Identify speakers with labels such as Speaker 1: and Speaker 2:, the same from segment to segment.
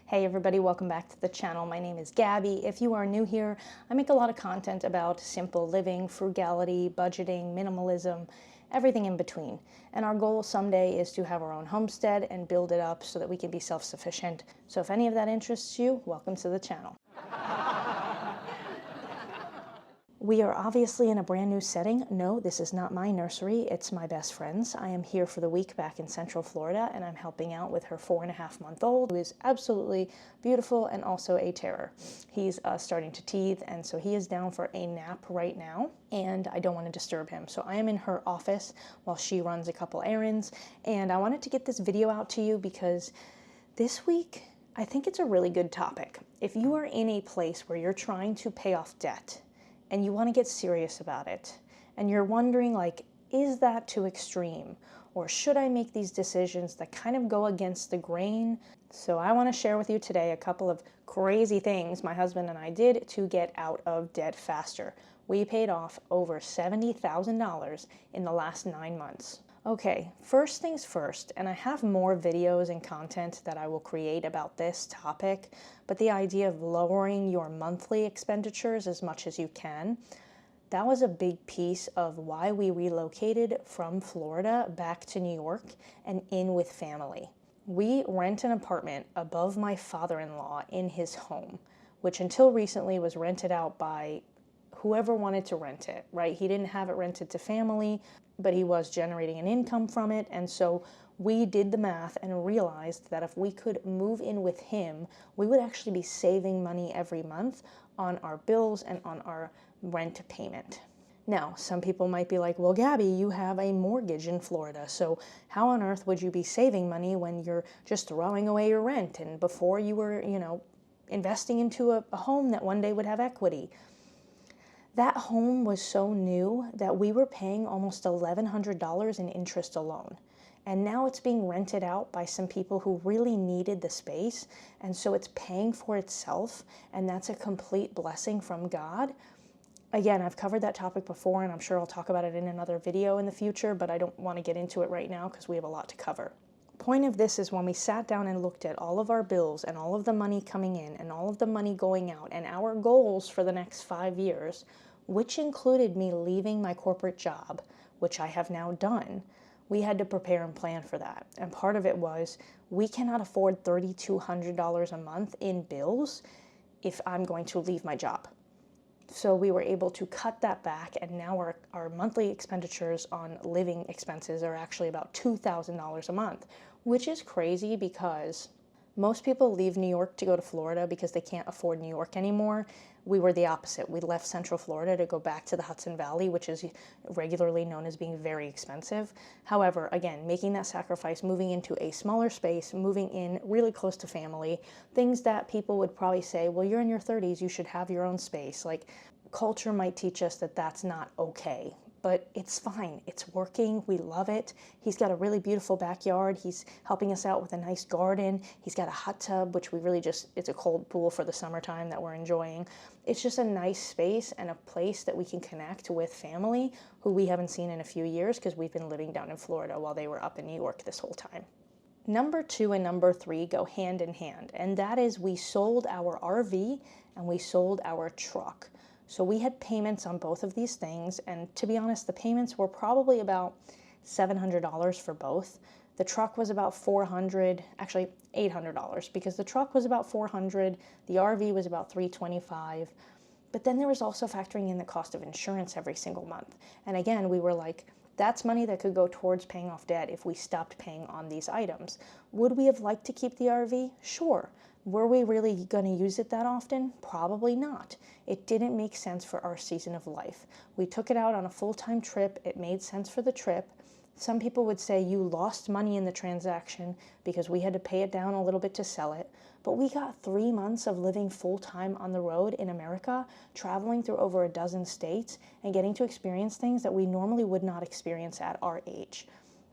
Speaker 1: Hey everybody, welcome back to the channel. My name is Gabby. If you are new here, I make a lot of content about simple living, frugality, budgeting, minimalism, everything in between. And our goal someday is to have our own homestead and build it up so that we can be self-sufficient. So if any of that interests you, welcome to the channel. We are obviously in a brand new setting. No, this is not my nursery, it's my best friend's. I am here for the week back in Central Florida, and I'm helping out with her 4.5-month-old, who is absolutely beautiful and also a terror. He's starting to teeth, and so he is down for a nap right now, and I don't want to disturb him. So I am in her office while she runs a couple errands, and I wanted to get this video out to you because this week, I think it's a really good topic. If you are in a place where you're trying to pay off debt, and you want to get serious about it, and you're wondering, like, is that too extreme? Or should I make these decisions that kind of go against the grain? So I want to share with you today a couple of crazy things my husband and I did to get out of debt faster. We paid off over $70,000 in the last 9 months. Okay, first things first, and I have more videos and content that I will create about this topic, but the idea of lowering your monthly expenditures as much as you can, that was a big piece of why we relocated from Florida back to New York and in with family. We rent an apartment above my father-in-law in his home, which until recently was rented out by whoever wanted to rent it, right? He didn't have it rented to family, but he was generating an income from it. And so we did the math and realized that if we could move in with him, we would actually be saving money every month on our bills and on our rent payment. Now, some people might be like, well, Gabby, you have a mortgage in Florida, so how on earth would you be saving money when you're just throwing away your rent and before you were, investing into a home that one day would have equity? That home was so new that we were paying almost $1,100 in interest alone. And now it's being rented out by some people who really needed the space. And so it's paying for itself. And that's a complete blessing from God. Again, I've covered that topic before, and I'm sure I'll talk about it in another video in the future, but I don't want to get into it right now because we have a lot to cover. Point of this is when we sat down and looked at all of our bills and all of the money coming in and all of the money going out and our goals for the next 5 years, which included me leaving my corporate job, which I have now done, we had to prepare and plan for that. And part of it was, we cannot afford $3,200 a month in bills if I'm going to leave my job. So we were able to cut that back, and now our monthly expenditures on living expenses are actually about $2,000 a month, which is crazy because most people leave New York to go to Florida because they can't afford New York anymore. We were the opposite. We left Central Florida to go back to the Hudson Valley, which is regularly known as being very expensive. However, again, making that sacrifice, moving into a smaller space, moving in really close to family, things that people would probably say, well, you're in your 30s, you should have your own space. Like, culture might teach us that that's not okay. But it's fine. It's working. We love it. He's got a really beautiful backyard. He's helping us out with a nice garden. He's got a hot tub, which we really it's a cold pool for the summertime that we're enjoying. It's just a nice space and a place that we can connect with family who we haven't seen in a few years because we've been living down in Florida while they were up in New York this whole time. Number 2 and number 3 go hand in hand, and that is we sold our RV and we sold our truck. So we had payments on both of these things, and to be honest, the payments were probably about $700 for both. The truck was about $400, actually $800, because the truck was about $400, the RV was about $325, but then there was also factoring in the cost of insurance every single month. And again, we were like, that's money that could go towards paying off debt if we stopped paying on these items. Would we have liked to keep the RV? Sure. Were we really going to use it that often? Probably not. It didn't make sense for our season of life. We took it out on a full-time trip. It made sense for the trip. Some people would say you lost money in the transaction because we had to pay it down a little bit to sell it. But we got 3 months of living full-time on the road in America, traveling through over a dozen states and getting to experience things that we normally would not experience at our age.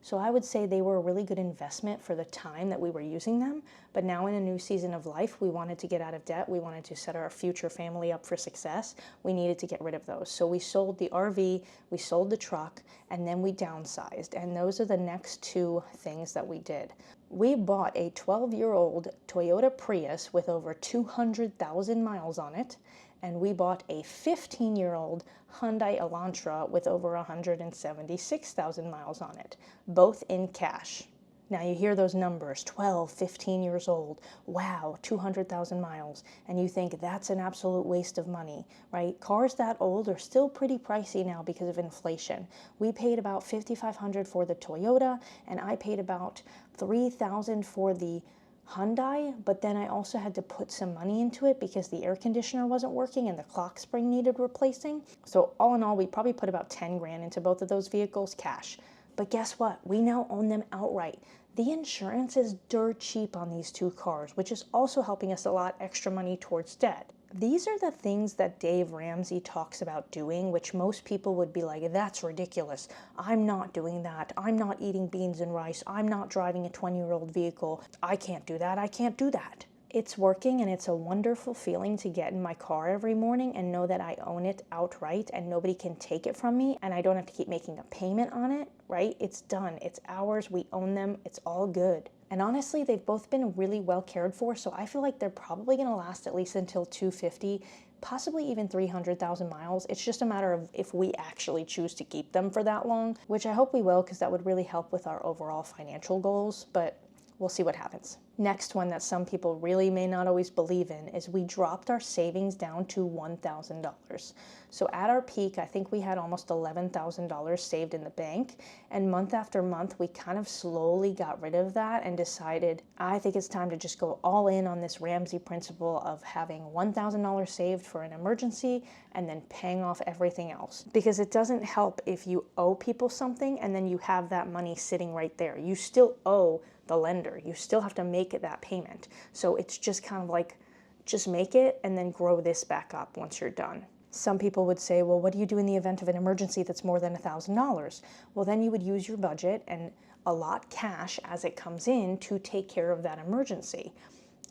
Speaker 1: So I would say they were a really good investment for the time that we were using them. But now in a new season of life, we wanted to get out of debt. We wanted to set our future family up for success. We needed to get rid of those. So we sold the RV, we sold the truck, and then we downsized. And those are the next two things that we did. We bought a 12-year-old Toyota Prius with over 200,000 miles on it, and we bought a 15-year-old Hyundai Elantra with over 176,000 miles on it, both in cash. Now you hear those numbers, 12, 15 years old, wow, 200,000 miles, and you think that's an absolute waste of money, right? Cars that old are still pretty pricey now because of inflation. We paid about $5,500 for the Toyota, and I paid about $3,000 for the Hyundai, but then I also had to put some money into it because the air conditioner wasn't working and the clock spring needed replacing. So all in all, we probably put about 10 grand into both of those vehicles cash. But guess what? We now own them outright. The insurance is dirt cheap on these two cars, which is also helping us a lot extra money towards debt. These are the things that Dave Ramsey talks about doing, which most people would be like, that's ridiculous. I'm not doing that. I'm not eating beans and rice. I'm not driving a 20-year-old vehicle. I can't do that. I can't do that. It's working, and it's a wonderful feeling to get in my car every morning and know that I own it outright and nobody can take it from me, and I don't have to keep making a payment on it, right? It's done. It's ours. We own them. It's all good. And honestly, they've both been really well cared for, so I feel like they're probably going to last at least until 250, possibly even 300,000 miles. It's just a matter of if we actually choose to keep them for that long, which I hope we will, because that would really help with our overall financial goals, but we'll see what happens. Next one that some people really may not always believe in is we dropped our savings down to $1,000. So at our peak, I think we had almost $11,000 saved in the bank, and month after month, we kind of slowly got rid of that and decided, I think it's time to just go all in on this Ramsey principle of having $1,000 saved for an emergency and then paying off everything else. Because it doesn't help if you owe people something and then you have that money sitting right there. You still owe the lender. You still have to make that payment. So it's just kind of like, just make it and then grow this back up once you're done. Some people would say, well, what do you do in the event of an emergency that's more than $1,000? Well, then you would use your budget and allot cash as it comes in to take care of that emergency.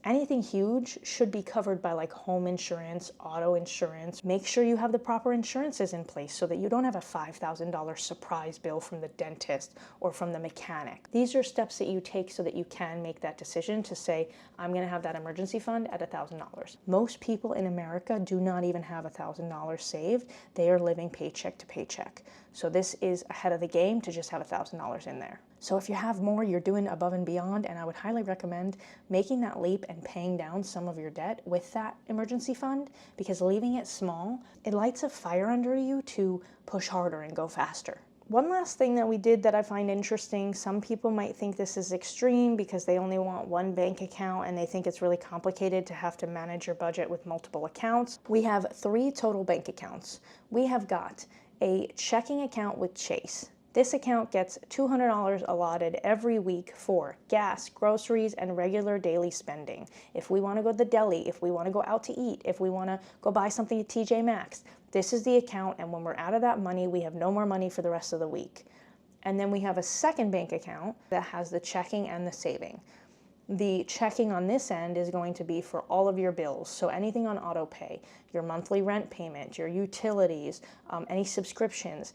Speaker 1: Anything huge should be covered by like home insurance, auto insurance. Make sure you have the proper insurances in place so that you don't have a $5,000 surprise bill from the dentist or from the mechanic. These are steps that you take so that you can make that decision to say, I'm going to have that emergency fund at $1,000. Most people in America do not even have $1,000 saved. They are living paycheck to paycheck. So this is ahead of the game to just have $1,000 in there. So if you have more, you're doing above and beyond, and I would highly recommend making that leap and paying down some of your debt with that emergency fund, because leaving it small, it lights a fire under you to push harder and go faster. One last thing that we did that I find interesting, some people might think this is extreme because they only want one bank account and they think it's really complicated to have to manage your budget with multiple accounts. We have 3 total bank accounts. We have got a checking account with Chase. This account gets $200 allotted every week for gas, groceries, and regular daily spending. If we want to go to the deli, if we want to go out to eat, if we want to go buy something at TJ Maxx, this is the account, and when we're out of that money, we have no more money for the rest of the week. And then we have a second bank account that has the checking and the saving. The checking on this end is going to be for all of your bills. So anything on auto pay, your monthly rent payment, your utilities, any subscriptions.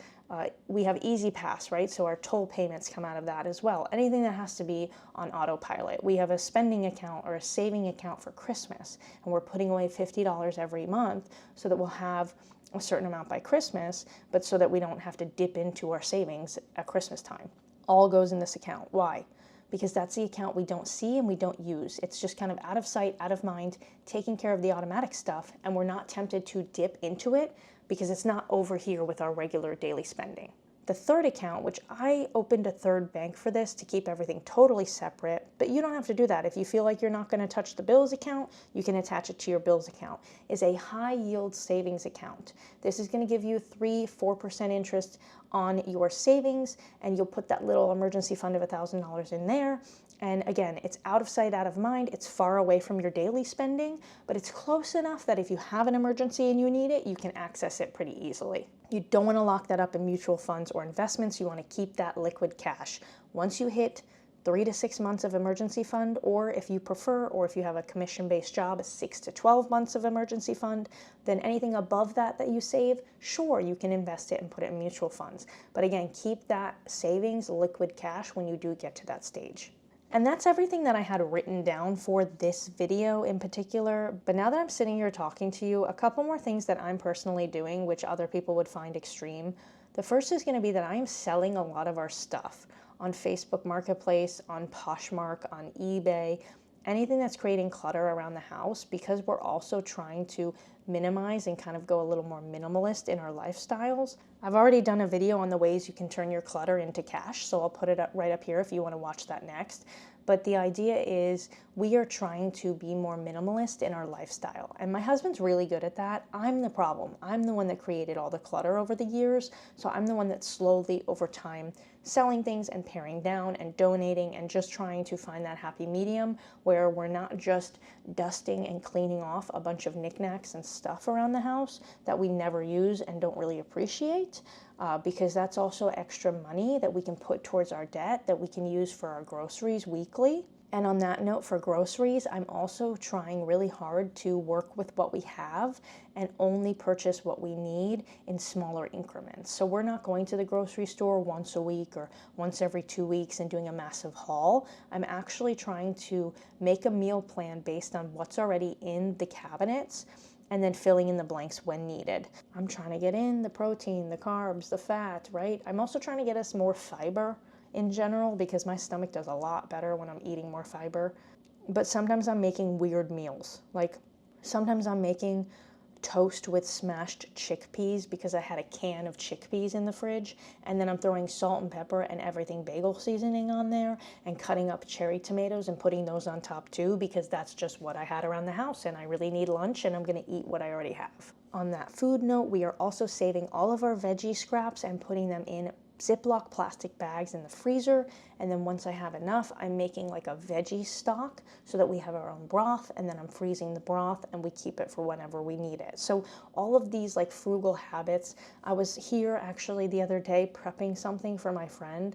Speaker 1: We have Easy Pass, right? So our toll payments come out of that as well. Anything that has to be on autopilot. We have a spending account or a saving account for Christmas, and we're putting away $50 every month so that we'll have a certain amount by Christmas, but so that we don't have to dip into our savings at Christmas time. All goes in this account. Why? Because that's the account we don't see and we don't use. It's just kind of out of sight, out of mind, taking care of the automatic stuff, and we're not tempted to dip into it because it's not over here with our regular daily spending. The third account, which I opened a third bank for this to keep everything totally separate, but you don't have to do that. If you feel like you're not going to touch the bills account, you can attach it to your bills account, is a high yield savings account. This is going to give you 3-4% interest on your savings, and you'll put that little emergency fund of $1,000 in there. And again, it's out of sight, out of mind. It's far away from your daily spending, but it's close enough that if you have an emergency and you need it, you can access it pretty easily. You don't want to lock that up in mutual funds or investments. You want to keep that liquid cash. once you hit 3 to 6 months of emergency fund, or if you prefer, or if you have a commission-based job, 6 to 12 months of emergency fund, then anything above that that you save, sure, you can invest it and put it in mutual funds. But again, keep that savings liquid cash when you do get to that stage. And that's everything that I had written down for this video in particular. But now that I'm sitting here talking to you, a couple more things that I'm personally doing, which other people would find extreme. The first is going to be that I am selling a lot of our stuff on Facebook Marketplace, on Poshmark, on eBay, anything that's creating clutter around the house, because we're also trying to minimize and kind of go a little more minimalist in our lifestyles. I've already done a video on the ways you can turn your clutter into cash, so I'll put it up right up here if you want to watch that next. But the idea is we are trying to be more minimalist in our lifestyle. And my husband's really good at that. I'm the problem. I'm the one that created all the clutter over the years. So I'm the one that's slowly over time selling things and paring down and donating and just trying to find that happy medium where we're not just dusting and cleaning off a bunch of knickknacks and stuff around the house that we never use and don't really appreciate. Because that's also extra money that we can put towards our debt that we can use for our groceries weekly. And on that note, for groceries, I'm also trying really hard to work with what we have and only purchase what we need in smaller increments. So we're not going to the grocery store once a week or once every 2 weeks and doing a massive haul. I'm actually trying to make a meal plan based on what's already in the cabinets and then filling in the blanks when needed. I'm trying to get in the protein, the carbs, the fat, right? I'm also trying to get us more fiber in general because my stomach does a lot better when I'm eating more fiber. But sometimes I'm making weird meals. Like sometimes I'm making toast with smashed chickpeas because I had a can of chickpeas in the fridge, and then I'm throwing salt and pepper and everything bagel seasoning on there and cutting up cherry tomatoes and putting those on top too because that's just what I had around the house and I really need lunch and I'm going to eat what I already have. On that food note, we are also saving all of our veggie scraps and putting them in Ziploc plastic bags in the freezer, and then once I have enough, I'm making like a veggie stock so that we have our own broth, and then I'm freezing the broth and we keep it for whenever we need it. So all of these like frugal habits. I was here actually the other day prepping something for my friend,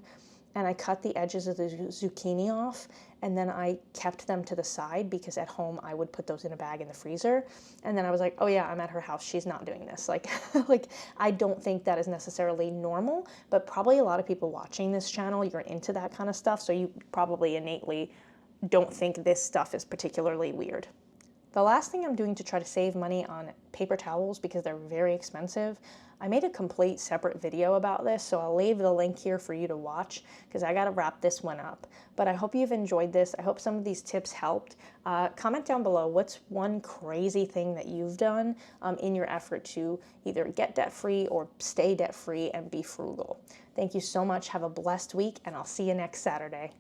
Speaker 1: and I cut the edges of the zucchini off, and then I kept them to the side because at home I would put those in a bag in the freezer. And then I was like, oh yeah, I'm at her house, she's not doing this. Like, I don't think that is necessarily normal, but probably a lot of people watching this channel, you're into that kind of stuff, so you probably innately don't think this stuff is particularly weird. The last thing I'm doing to try to save money on paper towels because they're very expensive, I made a complete separate video about this, so I'll leave the link here for you to watch because I gotta wrap this one up. But I hope you've enjoyed this. I hope some of these tips helped. Comment down below what's one crazy thing that you've done in your effort to either get debt-free or stay debt-free and be frugal. Thank you so much. Have a blessed week, and I'll see you next Saturday.